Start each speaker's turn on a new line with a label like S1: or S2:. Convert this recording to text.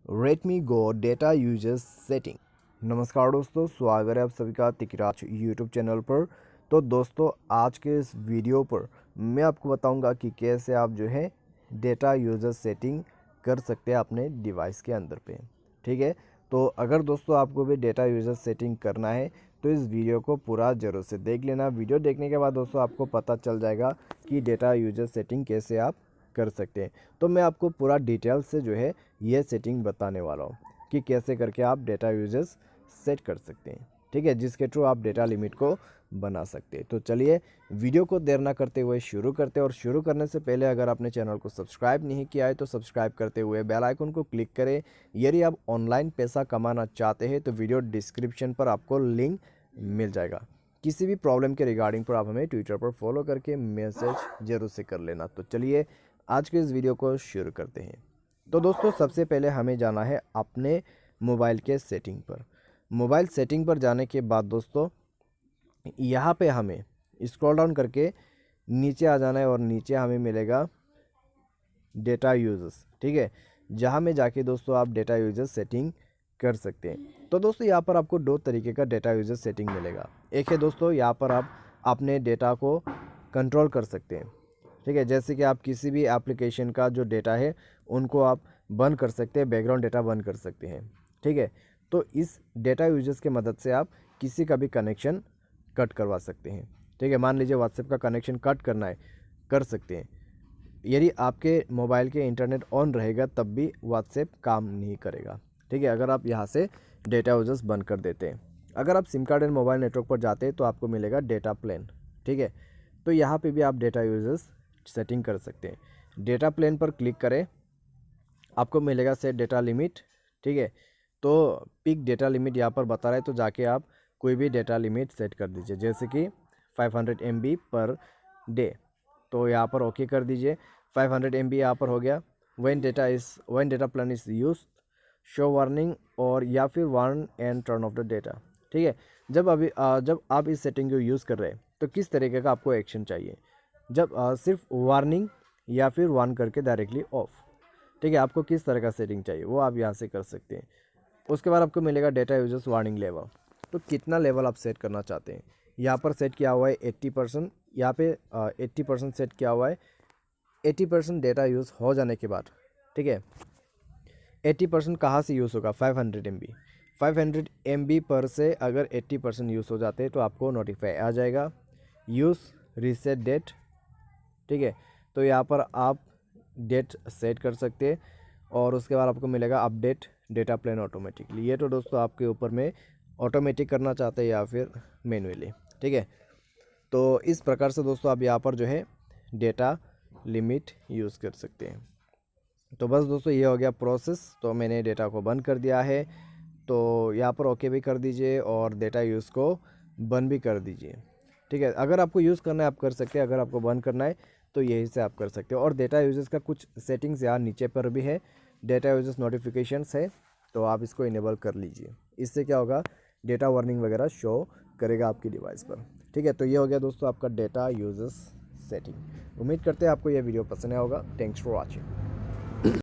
S1: Redmi Go data uses setting. नमस्कार दोस्तों, स्वागत है आप सभी का तिकराज यूट्यूब चैनल पर। तो दोस्तों, आज के इस वीडियो पर मैं आपको बताऊंगा कि कैसे आप जो है डेटा यूजेस सेटिंग कर सकते हैं अपने डिवाइस के अंदर पे। ठीक है, तो अगर दोस्तों आपको भी डेटा यूजेस सेटिंग करना है तो इस वीडियो को पूरा ज़रूर से देख लेना। वीडियो देखने के बाद दोस्तों आपको पता चल जाएगा कि डेटा यूजेस सेटिंग कैसे आप कर सकते हैं। तो मैं आपको पूरा डिटेल से जो है ये सेटिंग बताने वाला हूँ कि कैसे करके आप डेटा यूजेस सेट कर सकते हैं। ठीक है, जिसके थ्रू आप डेटा लिमिट को बना सकते हैं। तो चलिए वीडियो को देर ना करते हुए शुरू करते हैं। और शुरू करने से पहले अगर आपने चैनल को सब्सक्राइब नहीं किया है तो सब्सक्राइब करते हुए बेल आइकन को क्लिक करें। यदि आप ऑनलाइन पैसा कमाना चाहते हैं तो वीडियो डिस्क्रिप्शन पर आपको लिंक मिल जाएगा। किसी भी प्रॉब्लम के रिगार्डिंग पर आप हमें ट्विटर पर फॉलो करके मैसेज जरूर से कर लेना। तो चलिए आज के इस वीडियो को शुरू करते हैं। तो दोस्तों, सबसे पहले हमें जाना है अपने मोबाइल के सेटिंग पर। मोबाइल सेटिंग पर जाने के बाद दोस्तों यहाँ पे हमें स्क्रॉल डाउन करके नीचे आ जाना है और नीचे हमें मिलेगा डेटा यूजेस। ठीक है, जहाँ में जाके दोस्तों आप डेटा यूजेस सेटिंग कर सकते हैं। तो दोस्तों यहाँ पर आपको दो तरीके का डेटा यूजेस सेटिंग मिलेगा। एक है दोस्तों, यहाँ पर आप अपने डेटा को कंट्रोल कर सकते हैं। ठीक है, जैसे कि आप किसी भी एप्लीकेशन का जो डेटा है उनको आप बंद कर सकते हैं, बैकग्राउंड डेटा बंद कर सकते हैं। ठीक है, तो इस डेटा यूजेस के मदद से आप किसी का भी कनेक्शन कट करवा सकते हैं। ठीक है, मान लीजिए व्हाट्सएप का कनेक्शन कट करना है, कर सकते हैं। यदि आपके मोबाइल के इंटरनेट ऑन रहेगा तब भी व्हाट्सएप काम नहीं करेगा। ठीक है, अगर आप यहाँ से डेटा यूजेस बंद कर देते हैं। अगर आप SIM card and mobile network पर जाते हैं तो आपको मिलेगा डेटा प्लान। ठीक है, तो यहाँ पे भी आप डेटा यूजेस सेटिंग कर सकते हैं। डेटा प्लान पर क्लिक करें, आपको मिलेगा सेट डेटा लिमिट। ठीक है, तो पिक डेटा लिमिट यहाँ पर बता रहा है, तो जाके आप कोई भी डेटा लिमिट सेट कर दीजिए, जैसे कि 500 MB पर डे। तो यहाँ पर ओके कर दीजिए। 500 MB यहाँ पर हो गया। When data plan is use show warning, और या फिर warn and turn off the data. ठीक है, जब आप इस सेटिंग को यूज़ कर रहे हैं तो किस तरीके का आपको एक्शन चाहिए। जब सिर्फ वार्निंग या फिर वार्न करके डायरेक्टली ऑफ। ठीक है, आपको किस तरह का सेटिंग चाहिए वो आप यहाँ से कर सकते हैं। उसके बाद आपको मिलेगा डेटा यूजर्स वार्निंग लेवल। तो कितना लेवल आप सेट करना चाहते हैं। यहाँ पर सेट किया हुआ है 80%। यहाँ पे 80% सेट किया हुआ है। 80% डेटा यूज़ हो जाने के बाद, ठीक है, 80% कहाँ से यूज़ होगा, 500 MB। 500 MB पर से अगर 80% यूज़ हो जाते हैं तो आपको नोटिफाई आ जाएगा यूज़ रीसेट डेट। ठीक है, तो यहाँ पर आप डेट सेट कर सकते हैं और उसके बाद आपको मिलेगा अपडेट डेटा प्लान ऑटोमेटिकली। ये तो दोस्तों आपके ऊपर में ऑटोमेटिक करना चाहते हैं या फिर मैनुअली। ठीक है, तो इस प्रकार से दोस्तों आप यहाँ पर जो है डेटा लिमिट यूज़ कर सकते हैं। तो बस दोस्तों ये हो गया प्रोसेस। तो मैंने डेटा को बंद कर दिया है, तो यहाँ पर ओके भी कर दीजिए और डेटा यूज़ को बंद भी कर दीजिए। ठीक है, अगर आपको यूज़ करना है आप कर सकते हैं, अगर आपको बंद करना है तो यही से आप कर सकते हो। और डेटा यूजेस का कुछ सेटिंग्स यहाँ नीचे पर भी है, डेटा यूजेस नोटिफिकेशंस है, तो आप इसको इनेबल कर लीजिए। इससे क्या होगा, डेटा वार्निंग वगैरह शो करेगा आपकी डिवाइस पर। ठीक है, तो ये हो गया दोस्तों आपका डेटा यूजेस सेटिंग। उम्मीद करते हैं आपको यह वीडियो पसंद आया होगा। Thanks for watching.